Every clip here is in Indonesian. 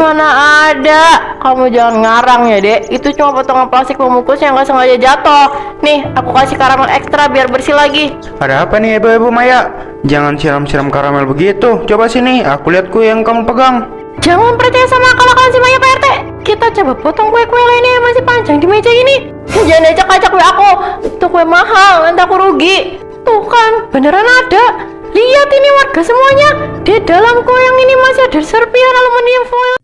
Mana ada, kamu jangan ngarang ya dek. Itu cuma potongan plastik pemukus yang gak sengaja jatuh. Nih, aku kasih karamel ekstra biar bersih lagi. Ada apa nih ibu-ibu Maya? Jangan siram-siram karamel begitu. Coba sini, aku lihat kue yang kamu pegang. Jangan percaya sama akal-akalan si Maya Pak RT. Kita coba potong kue-kue lainnya yang masih panjang di meja ini. Jangan acak-acak kue aku. Itu kue mahal, nanti aku rugi. Tuh kan, beneran ada. Lihat ini warga semuanya. Di dalam kue yang ini masih ada serpihan aluminium foil.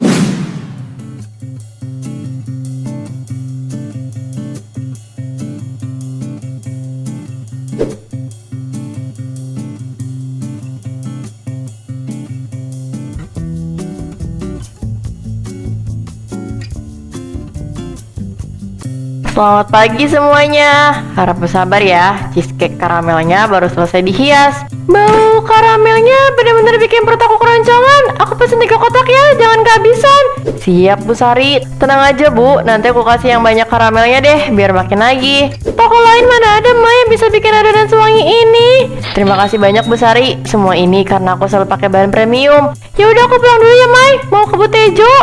Selamat pagi semuanya. Harap bersabar ya. Cheesecake karamelnya baru selesai dihias. Bau karamelnya benar-benar bikin perut aku keroncongan. Aku pesen 3 kotak ya, jangan kehabisan. Siap Bu Sari. Tenang aja Bu, nanti aku kasih yang banyak karamelnya deh, biar makin lagi. Toko lain mana ada Mai yang bisa bikin adonan sewangi ini. Terima kasih banyak Bu Sari. Semua ini karena aku selalu pakai bahan premium. Ya udah aku pulang dulu ya Mai. Mau ke Butejo.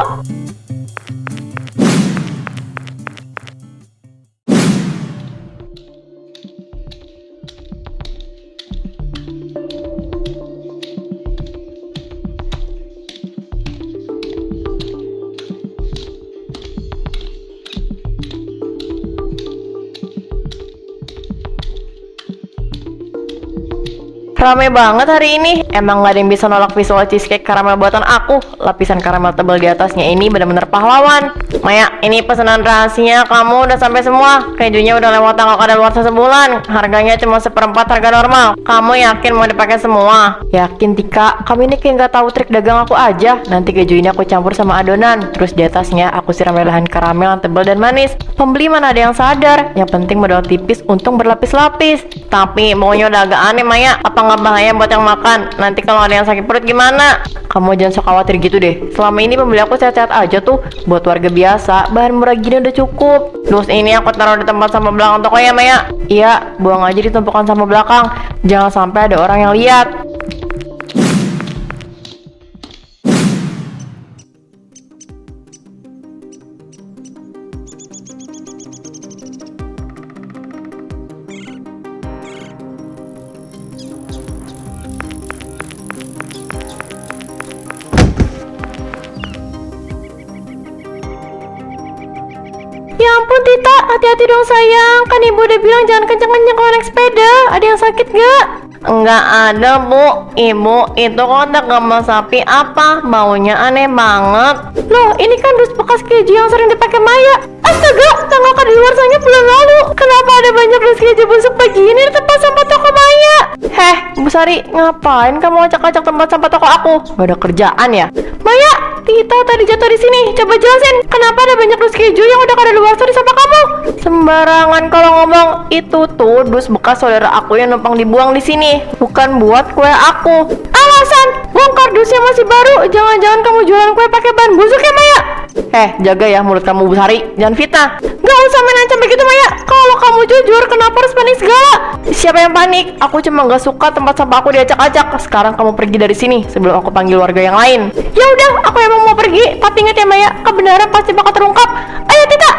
Rame banget hari ini. Emang gak ada yang bisa nolak visual cheesecake karamel buatan aku. Lapisan karamel tebal di atasnya ini benar-benar pahlawan. Maya, ini pesanan rahasia kamu udah sampai semua. Kejunya udah lewat tanggal kadaluarsa sebulan. Harganya cuma 1/4 harga normal. Kamu yakin mau dipakai semua? Yakin Tika. Kamu ini kayak nggak tahu trik dagang aku aja. Nanti keju ini aku campur sama adonan. Terus di atasnya aku siram lelehan karamel yang tebal dan manis. Pembeli mana ada yang sadar. Yang penting modal tipis, untung berlapis-lapis. Tapi maunya udah agak aneh Maya. Apa nggak bahaya buat yang makan? Nanti kalau ada yang sakit perut gimana? Kamu jangan sok khawatir gitu deh. Selama ini pembeli aku sehat-sehat aja tuh. Buat warga biasa, bahan murah gini udah cukup. Terus ini aku taruh di tempat sampah belakang toko ya Maya. Iya, buang aja di tumpukan sampah belakang. Jangan sampai ada orang yang lihat. Ya ampun Tita, hati-hati dong sayang. Kan ibu udah bilang jangan kenceng-kenceng kalau naik sepeda. Ada yang sakit gak? Enggak ada Bu. Ibu, itu kotak gambar sapi apa? Baunya aneh banget. Loh, ini kan dus bekas keju yang sering dipakai Maya. Astaga, tanggal kadaluarsanya bulan lalu. Kenapa ada banyak dus keju busuk begini di tempat sampah toko Maya? Heh, Bu Sari, ngapain kamu acak-acak tempat sampah toko aku? Gak ada kerjaan ya? Maya, Tita tadi jatuh di sini. Coba jelasin, kenapa ada banyak dus keju yang udah kadaluarsa di sampah kamu? Sembarangan kalau ngomong. Itu tuh dus bekas saudara aku yang numpang dibuang di sini, bukan buat kue aku. Alasan, bongkar dusnya masih baru. Jangan-jangan kamu jualan kue pakai bahan busuk ya Maya? Jaga ya mulut kamu Bu Sari. Jangan fitnah. Gak usah main ancam begitu Maya. Kalau kamu jujur, kenapa harus panik segala? Siapa yang panik? Aku cuma gak suka tempat sampah aku diacak-acak. Sekarang kamu pergi dari sini sebelum aku panggil warga yang lain. Ya udah, aku emang mau pergi. Tapi ingat ya Maya, kebenaran pasti bakal terungkap. Ayo Tita.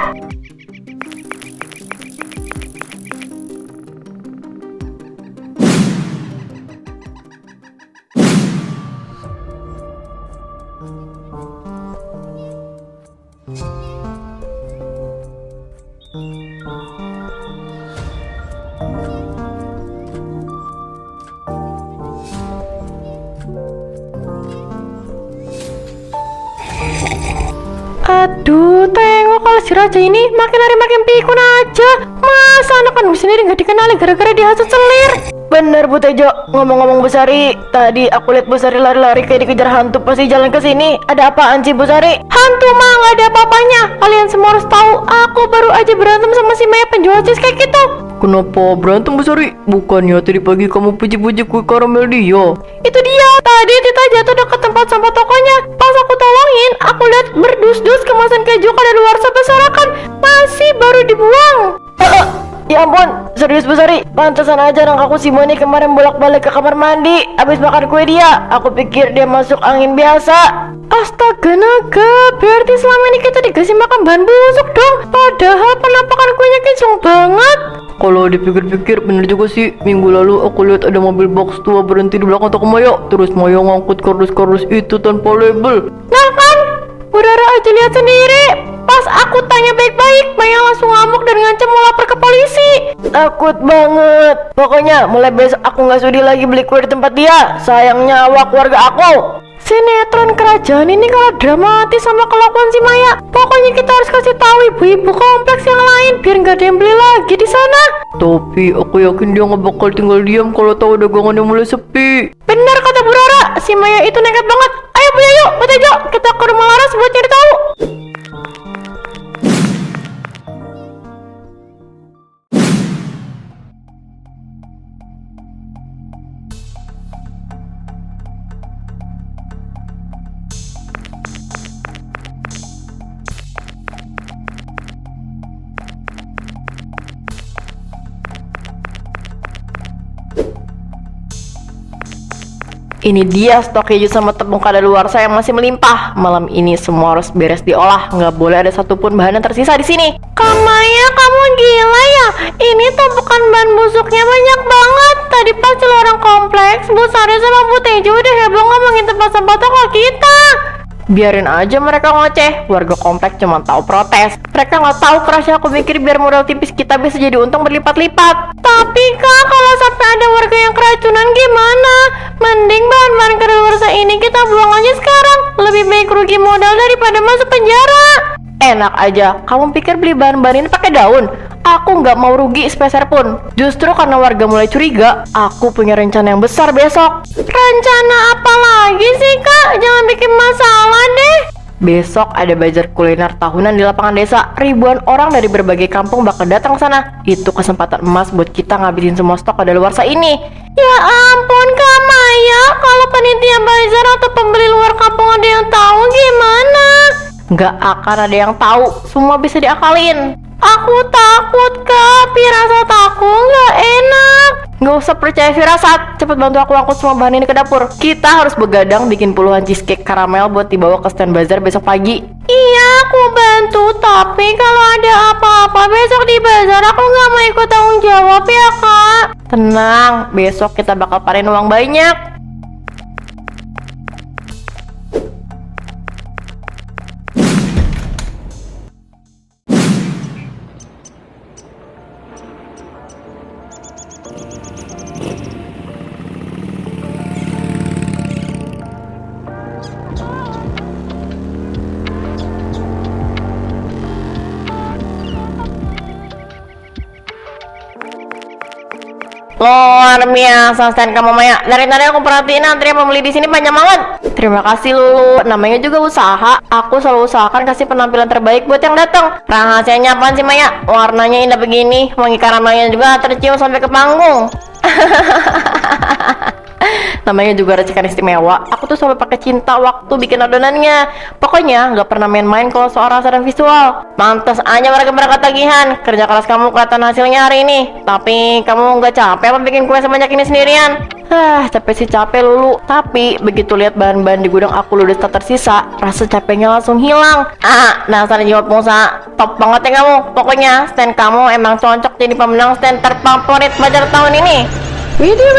Aduh, tengok kalau si Raja ini makin hari makin pikun aja. Masa anak kandung sendiri nggak dikenali gara-gara dihasut selir? Bener Bu Tejo, ngomong-ngomong Bu Sari, tadi aku lihat Bu Sari lari-lari kayak dikejar hantu pas di jalan ke sini. Ada apaan sih Bu Sari? Hantu mah nggak ada apa-apanya. Kalian semua harus tahu, aku baru aja berantem sama si Maya penjual cheesecake itu. Kenapa berantem Bu Sari? Bukannya tadi pagi kamu puji-puji kue karamel dia? Itu dia, tadi Tita jatuh dekat tempat sampah tokonya. Pas aku tolongin, aku lihat berdus-dus kemasan keju kadaluarsa berserakan. Masih baru dibuang. Ya ampun, serius Bu Sari. Pantesan aja anak aku si Moni kemarin bolak-balik ke kamar mandi habis makan kue dia. Aku pikir dia masuk angin biasa. Astaga naga, berarti selama ini kita dikasih makan bahan busuk dong. Padahal penampakan kuenya kenceng banget. Kalau dipikir-pikir bener juga sih. Minggu lalu aku lihat ada mobil box tua berhenti di belakang toko Maya. Terus Maya ngangkut kardus-kardus itu tanpa label. Nah kan, Budara aja lihat sendiri. Pas aku tanya baik-baik, Maya langsung ngamuk dan ngancam mau lapor ke polisi. Takut banget. Pokoknya mulai besok aku nggak sudi lagi beli kue di tempat dia. Sayang nyawa keluarga aku. Sinetron kerajaan ini kalau dramatis sama kelakuan si Maya. Pokoknya kita harus kasih tahu ibu-ibu kompleks yang lain biar nggak ada yang beli lagi di sana. Tapi aku yakin dia nggak bakal tinggal diam kalau tahu dagangannya mulai sepi. Benar kata Bu Rara, si Maya itu nekat banget. Ayo Bu Yayu, Bu Tejo, kita ke rumah Laras buat nyari tahu. Ini dia stok keju sama tepung kadaluarsa yang masih melimpah. Malam ini semua harus beres diolah. Nggak boleh ada satupun bahan yang tersisa di sini. Kamaya, kamu gila ya? Ini tumpukan bahan busuknya banyak banget. Tadi pas orang kompleks, Bu Sari sama Bu Tejo udah heboh ngomongin tempat sampah toko kita. Biarin aja mereka ngoceh. Warga kompleks cuma tahu protes. Mereka nggak tahu kerasnya aku pikir biar modal tipis kita bisa jadi untung berlipat-lipat. Tapi kak, kalau sampai ada warga yang keracunan gimana? Mending bahan-bahan kadaluarsa ini kita buang aja sekarang. Lebih baik rugi modal daripada masuk penjara. Enak aja, kamu pikir beli bahan-bahan ini pakai daun? Aku nggak mau rugi sepeser pun. Justru karena warga mulai curiga, aku punya rencana yang besar besok. Rencana apa lagi sih kak? Jangan bikin masalah deh. Besok ada bazar kuliner tahunan di lapangan desa. Ribuan orang dari berbagai kampung bakal datang ke sana. Itu kesempatan emas buat kita ngabisin semua stok kadaluarsa ini. Ya ampun Kak Maya, kalau panitia bazar atau pembeli luar kampung ada yang tahu gimana? Nggak akan ada yang tahu, semua bisa diakalin. Aku takut Kak, firasat aku nggak enak. Nggak usah percaya firasat, cepet bantu aku angkut semua bahan ini ke dapur. Kita harus begadang bikin puluhan cheesecake karamel buat dibawa ke stand bazar besok pagi. Iya, aku bantu, tapi kalau ada apa-apa besok di bazar aku nggak mau ikut tanggung jawab ya Kak. Tenang, besok kita bakal panen uang banyak. Luar biasa stand kamu Maya. Dari tadi aku perhatiin antri yang pembeli di sini panjang banget. Terima kasih Lulu. Namanya juga usaha. Aku selalu usahakan kasih penampilan terbaik buat yang datang. Rahasianya apaan sih Maya? Warnanya indah begini, wangi karamelnya juga tercium sampai ke panggung. Namanya juga racikan istimewa. Aku tuh selalu pakai cinta waktu bikin adonannya. Pokoknya nggak pernah main-main kalau soal rasa dan visual. Pantas aja mereka berangkat tagihan. Kerja keras kamu kelihatan hasilnya hari ini. Tapi kamu nggak capek apa bikin kue sebanyak ini sendirian? Capek sih capek Lulu. Tapi begitu lihat bahan-bahan di gudang aku ludes tak tersisa, rasa capeknya langsung hilang. Dasar jiwa pengusaha. Top banget ya kamu. Pokoknya stand kamu emang cocok jadi pemenang stand terfavorit bazar tahun ini. Widih,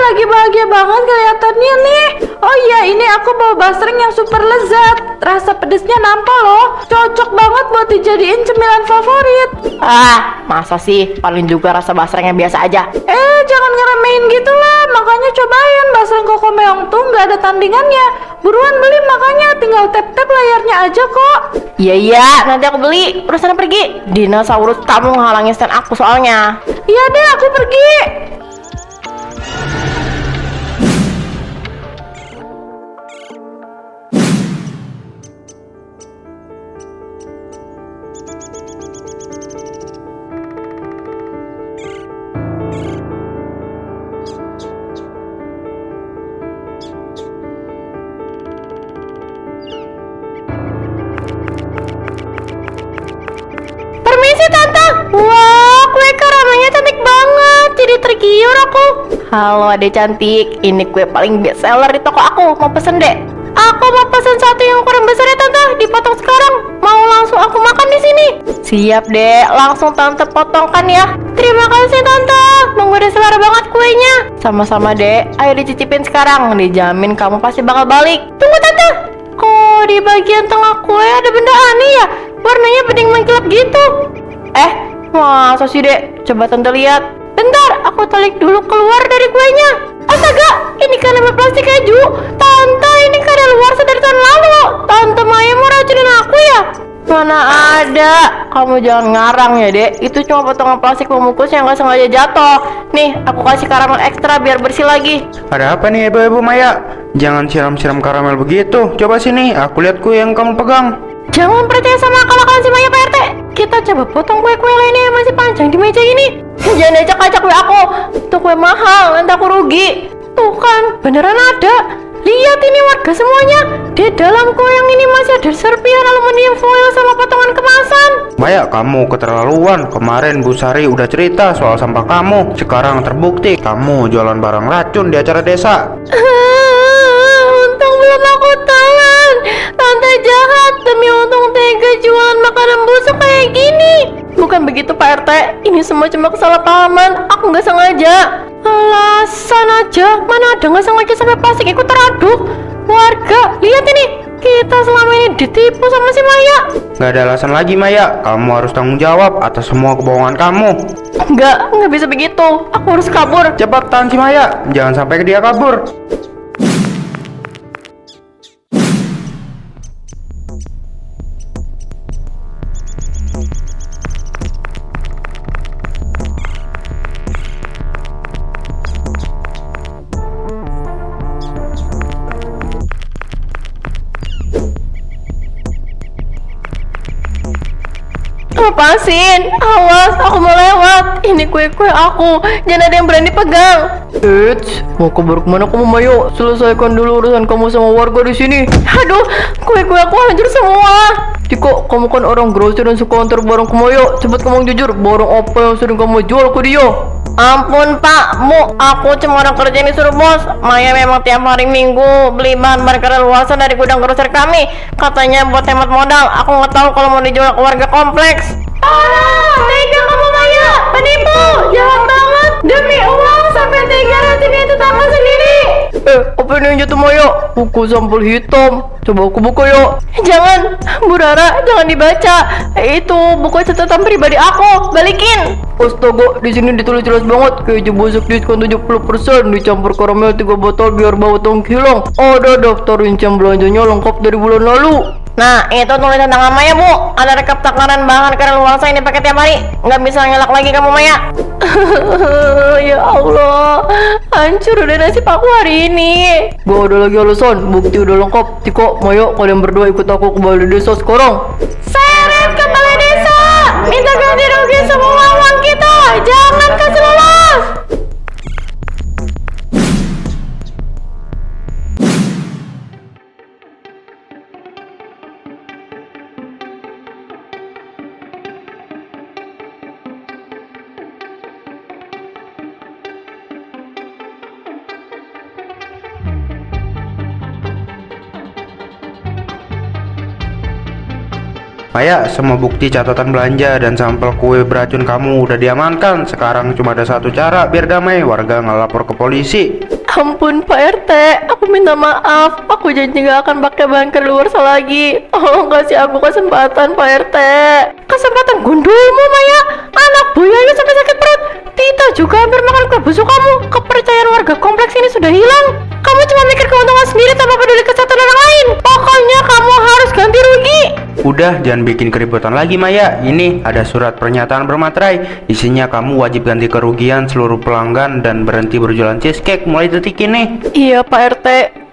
lagi bahagia banget kelihatannya nih. Oh iya, ini aku bawa basreng yang super lezat. Rasa pedesnya nampol loh. Cocok banget buat dijadiin cemilan favorit. Masa sih? Paling juga rasa basrengnya biasa aja. Jangan ngeremehin gitu lah. Makanya cobain basreng Koko Meong tuh nggak ada tandingannya. Buruan beli, makanya tinggal tap-tap layarnya aja kok. Iya, nanti aku beli. Udah sana pergi. Dinosaurus kamu ngehalangin stand aku soalnya. Iya deh, aku pergi. Permisi tante. Wah, kue insecure aku. Halo adek cantik, ini kue paling best seller di toko aku. Mau pesen dek? Aku mau pesen satu yang ukuran besar ya tante, dipotong sekarang. Mau langsung aku makan di sini. Siap dek, langsung tante potongkan ya. Terima kasih tante, udah selera banget kuenya. Sama-sama dek, ayo dicicipin sekarang. Dijamin kamu pasti bakal balik. Tunggu tante, kok di bagian tengah kue ada benda aneh ya? Warnanya bening mengkilap gitu. Masa sih dek? Coba tante lihat. Bentar, aku tarik dulu keluar dari kuenya. Astaga, ini kan lembar plastik keju. Tante, ini kan luar dari tahun lalu. Tante Maya mau racunin aku ya? Mana ada. Kamu jangan ngarang ya dek. Itu cuma potongan plastik pemukus yang gak sengaja jatuh. Nih, aku kasih karamel ekstra biar bersih lagi. Ada apa nih ibu-ibu Maya? Jangan siram-siram karamel begitu. Coba sini, aku lihat kue yang kamu pegang. Jangan percaya sama akal-akalan si Maya Pak RT. Kita coba potong kue-kue lainnya yang masih panjang di meja ini. Jangan acak-acak kue aku. Itu kue mahal, nanti aku rugi. Tuh kan, beneran ada. Lihat ini warga semuanya. Di dalam kue yang ini masih ada serpihan aluminium foil sama potongan kemasan. Maya, kamu keterlaluan. Kemarin Bu Sari udah cerita soal sampah kamu. Sekarang terbukti kamu jualan barang racun di acara desa. Untung belum aku tahan. Tante jahat, demi untung tega jualan makanan busuk kayak gini. Bukan begitu Pak RT, ini semua cuma kesalahpahaman. Aku nggak sengaja. Alasan aja, mana ada nggak sengaja sampai plastik ikut teraduk. Warga, lihat ini, kita selama ini ditipu sama si Maya. Gak ada alasan lagi Maya, kamu harus tanggung jawab atas semua kebohongan kamu. Nggak bisa begitu. Aku harus kabur. Cepat tahan si Maya, jangan sampai dia kabur. Lepasin, awas, aku mau lewat. Ini kue-kue aku, jangan ada yang berani pegang. Eits, mau kabur kemana kamu Mayo? Selesaikan dulu urusan kamu sama warga di sini. Aduh, kue-kue aku hancur semua. Tiko, kamu kan orang grosir dan suka antar barang ke Mayo. Cepat kamu jujur, barang apa yang sering kamu jual ke dia? Ampun Pak, Bu, aku cuma orang kerja yang disuruh bos. Maya memang tiap hari Minggu beli bahan-bahan kadaluarsa dari gudang grosir kami. Katanya buat hemat modal. Aku nggak tahu kalau mau dijual ke warga kompleks. Tega kamu Maya, penipu, jahat banget. Demi uang sampai tega racuni tetangga sendiri. Apa ini yang jatuh Maya? Buku sampul hitam. Coba aku buka yuk. Jangan, Bu Rara, jangan dibaca. Itu buku catatan pribadi aku. Balikin. Astaga, di sini ditulis jelas banget keju busuk diskon 70%, dicampur karamel 3 botol biar bau tong hilang. Ada daftar rincian belanjanya lengkap dari bulan lalu. Nah, itu tulisan tangan Maya, Bu. Ada rekap takaran bahan kadaluarsa ini pakai tiap hari. Nggak bisa ngelak lagi kamu, Maya. Ya Allah, hancur udah nasib aku hari ini. Gak ada lagi alasan, bukti udah lengkap. Tiko, Maya, kalian berdua ikut aku ke balai desa sekarang. Seret ke balai desa, minta ganti rugi semua uang kita. Jangan kasih lolos. Maya, semua bukti catatan belanja dan sampel kue beracun kamu udah diamankan. Sekarang cuma ada satu cara biar damai, warga nggak lapor ke polisi. Ampun Pak RT, aku minta maaf. Aku janji gak akan pakai bahan kadaluarsa lagi. Oh, kasih aku kesempatan Pak RT. Kesempatan gundulmu Maya. Anak buyanya sampai sakit perut. Tita juga hampir makan kue busuk kamu. Kepercayaan warga kompleks ini sudah hilang. Kamu cuma mikir keuntungan sendiri tanpa peduli kesehatan orang lain. Pokoknya kamu harus ganti rugi. Udah, jangan bikin keributan lagi Maya. Ini ada surat pernyataan bermaterai. Isinya kamu wajib ganti kerugian seluruh pelanggan dan berhenti berjualan cheesecake mulai detik ini. Iya Pak RT,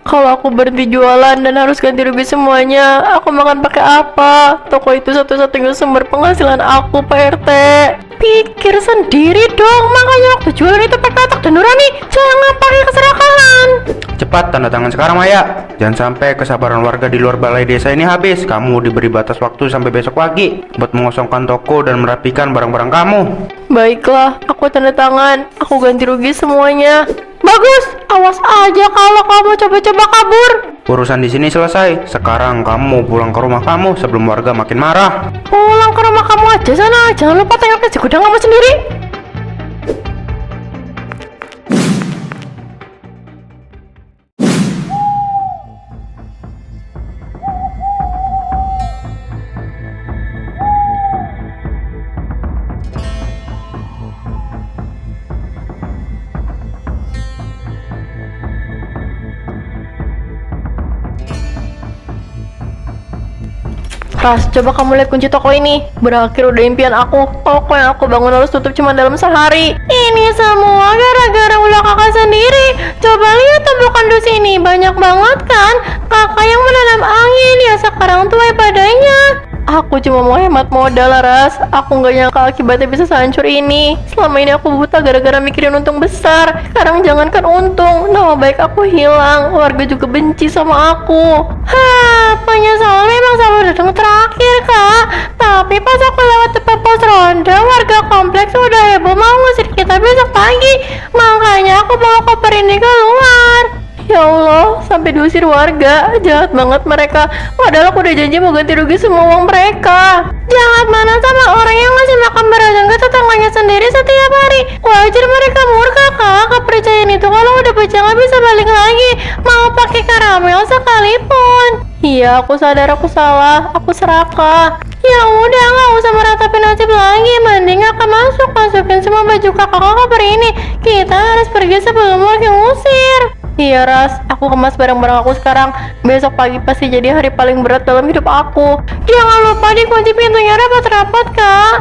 kalau aku berhenti jualan dan harus ganti rugi semuanya, aku makan pakai apa? Toko itu satu-satunya sumber penghasilan aku Pak RT. Pikir sendiri dong, makanya waktu jualan itu pakai otak dan nurani, jangan pakai keserakahan. Cepat tanda tangan sekarang Maya. Jangan sampai kesabaran warga di luar balai desa ini habis. Kamu diberi batas waktu sampai besok pagi buat mengosongkan toko dan merapikan barang-barang kamu. Baiklah, aku tanda tangan, aku ganti rugi semuanya. Bagus, awas aja kalau kamu coba-coba kabur. Urusan di sini selesai. Sekarang kamu pulang ke rumah kamu sebelum warga makin marah. Pulang ke rumah kamu aja sana, jangan lupa tengok ke gudang kamu sendiri. Ras, coba kamu lihat kunci toko ini. Berakhir udah impian aku. Toko yang aku bangun harus tutup cuma dalam sehari. Ini semua gara-gara ulah kakak sendiri. Coba lihat tumbukan dus ini, banyak banget kan? Kakak yang menanam angin ya sekarang tuai padanya. Aku cuma mau hemat modal, Ras. Aku nggak nyangka akibatnya bisa sehancur ini. Selama ini aku buta gara-gara mikirin untung besar. Sekarang jangankan untung, nama baik aku hilang. Warga juga benci sama aku. Penyesalan memang selalu datang terakhir, Kak. Tapi pas aku lewat depan pos ronda, warga kompleks udah heboh mau ngusir kita besok pagi. Makanya aku bawa koper ini keluar. Ya Allah, sampai diusir warga. Jahat banget mereka. Padahal aku udah janji mau ganti rugi semua uang mereka. Jahat mana sama orang yang ngasih makan beragam ke tetangganya sendiri setiap hari. Wajar mereka murka, Kak. Kepercayaan itu kalau udah pecah nggak bisa balik lagi. Mau pakai karamel sekalipun. Iya, aku sadar aku salah. Aku serakah. Ya udah, nggak usah meratapin nasib lagi. Mending aku masukin semua baju kakak koper ini. Kita harus pergi sebelum warga ngusir. Iya, Ras, aku kemas barang-barang aku sekarang. Besok pagi pasti jadi hari paling berat dalam hidup aku. Jangan lupa dikunci pintunya rapat-rapat, Kak.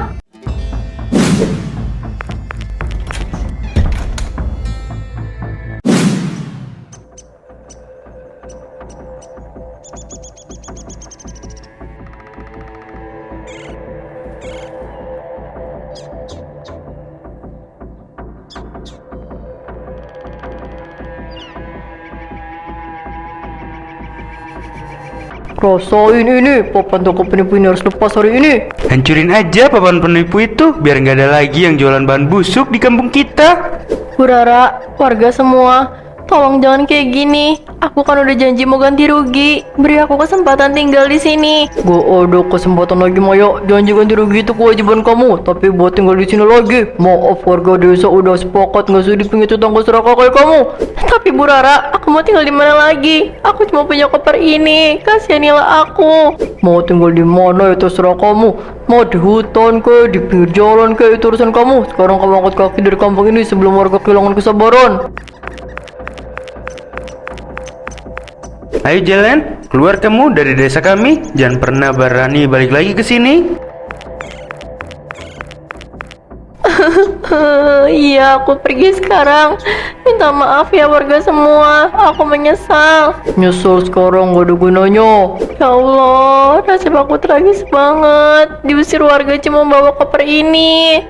Rasain ini, papan toko penipu ini harus lepas hari ini. Hancurin aja papan penipu itu biar nggak ada lagi yang jualan bahan busuk di kampung kita. Bu Rara, warga semua, tolong jangan kayak gini. Aku kan udah janji mau ganti rugi. Beri aku kesempatan tinggal di sini. Gak ada kesempatan lagi, Maya. Janji ganti rugi itu kewajiban kamu. Tapi buat tinggal di sini lagi. Maaf, warga desa udah sepakat nggak sudi punya tetangga serakah kayak kamu. Tapi Bu Rara, aku mau tinggal di mana lagi? Aku cuma punya koper ini. Kasihanilah aku. Mau tinggal di mana itu terserah kamu. Mau di hutan ke, di pinggir jalan ke, itu urusan kamu. Sekarang kamu angkat kaki dari kampung ini sebelum warga kehilangan kesabaran. Ayo jalan, keluar kamu dari desa kami. Jangan pernah berani balik lagi ke sini. Iya, aku pergi sekarang. Minta maaf ya warga semua. Aku menyesal. Nyesel sekarang gak ada gunanya. Ya Allah, nasib aku tragis banget. Diusir warga cuma bawa koper ini.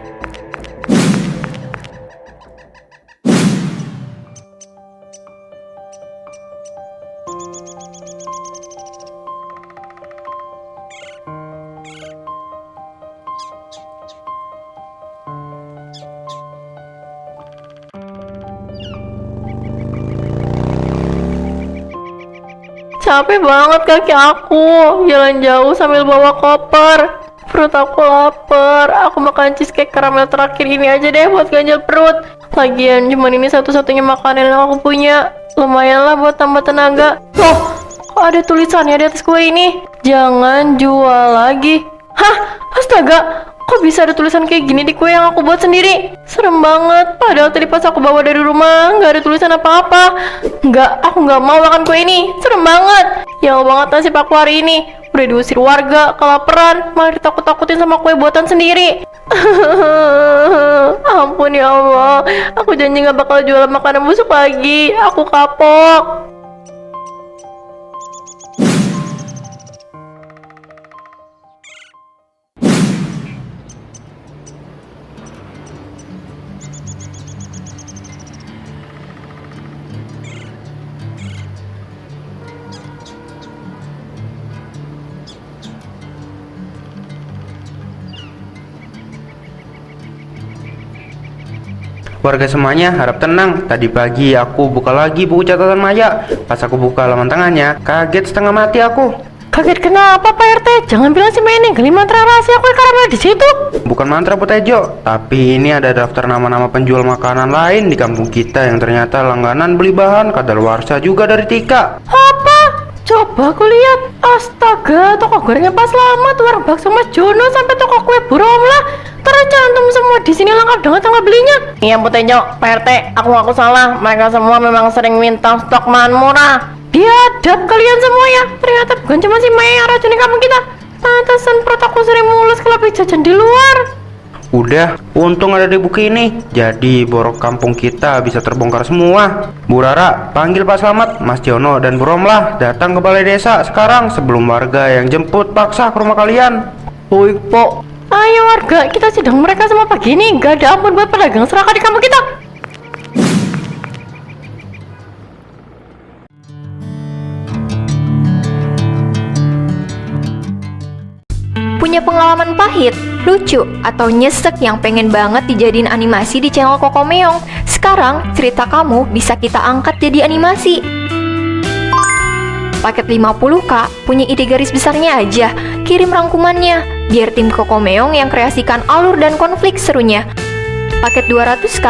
Capek banget kaki aku. Jalan jauh sambil bawa koper. Perut aku lapar. Aku makan cheesecake karamel terakhir ini aja deh buat ganjal perut. Lagian cuman ini satu-satunya makanan yang aku punya. Lumayan lah buat tambah tenaga. Loh, kok ada tulisannya di atas kue ini? Jangan jual lagi. Hah? Astaga, kok bisa ada tulisan kayak gini di kue yang aku buat sendiri? Serem banget. Padahal tadi pas aku bawa dari rumah nggak ada tulisan apa-apa. Aku nggak mau makan kue ini. Serem banget. Ya Allah banget nasib aku hari ini. Udah diusir warga, kelaparan, malah ditakut-takutin sama kue buatan sendiri. Ampun ya Allah. Aku janji nggak bakal jual makanan busuk lagi. Aku kapok. Warga semuanya harap tenang. Tadi pagi aku buka lagi buku catatan Maya. Pas aku buka halaman tengahnya, kaget setengah mati aku. Kaget kenapa Pak RT? Jangan bilang si Maya ninggalin mantra rahasia kue karamel di situ. Bukan mantra Bu Tejo, tapi ini ada daftar nama-nama penjual makanan lain di kampung kita yang ternyata langganan beli bahan kadaluarsa juga dari Tika. Apa? Coba aku lihat. Astaga, toko gorengnya Pak Slamet, warung bakso Mas Jono, sampai toko kue Bu Romlah tercantum semua di sini, lengkap dengan tanggal belinya. Iya Bu Tejo, Pak RT, aku salah. Mereka semua memang sering minta stok bahan murah. Biadab kalian semua ya. Ternyata bukan cuma si Maya yang racuni kamu kita. Pantesan perut aku sering mulus kalau beli jajan di luar. Udah, untung ada di buku ini. Jadi borok kampung kita bisa terbongkar semua. Bu Rara, panggil Pak Slamet, Mas Jono, dan Bu Romlah datang ke balai desa sekarang sebelum warga yang jemput paksa ke rumah kalian. Baik Pak. Ayo warga, kita sidang mereka semua pagi ini. Gak ada ampun buat pedagang serakah di kampung kita. Punya pengalaman pahit, lucu, atau nyesek yang pengen banget dijadiin animasi di channel Kokomeong? Sekarang cerita kamu bisa kita angkat jadi animasi. Paket 50k, punya ide garis besarnya aja, kirim rangkumannya, biar tim Kokomeong yang kreasikan alur dan konflik serunya. Paket 200k,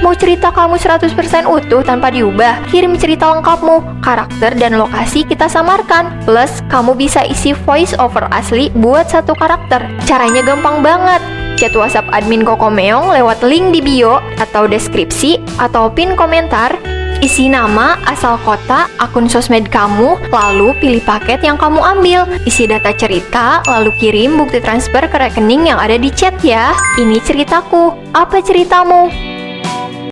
mau cerita kamu 100% utuh tanpa diubah, kirim cerita lengkapmu, karakter dan lokasi kita samarkan. Plus, kamu bisa isi voice over asli buat satu karakter. Caranya gampang banget. Chat WhatsApp admin Kokomeong lewat link di bio atau deskripsi atau pin komentar. Isi nama, asal kota, akun sosmed kamu, lalu pilih paket yang kamu ambil. Isi data cerita, lalu kirim bukti transfer ke rekening yang ada di chat ya. Ini ceritaku. Apa ceritamu?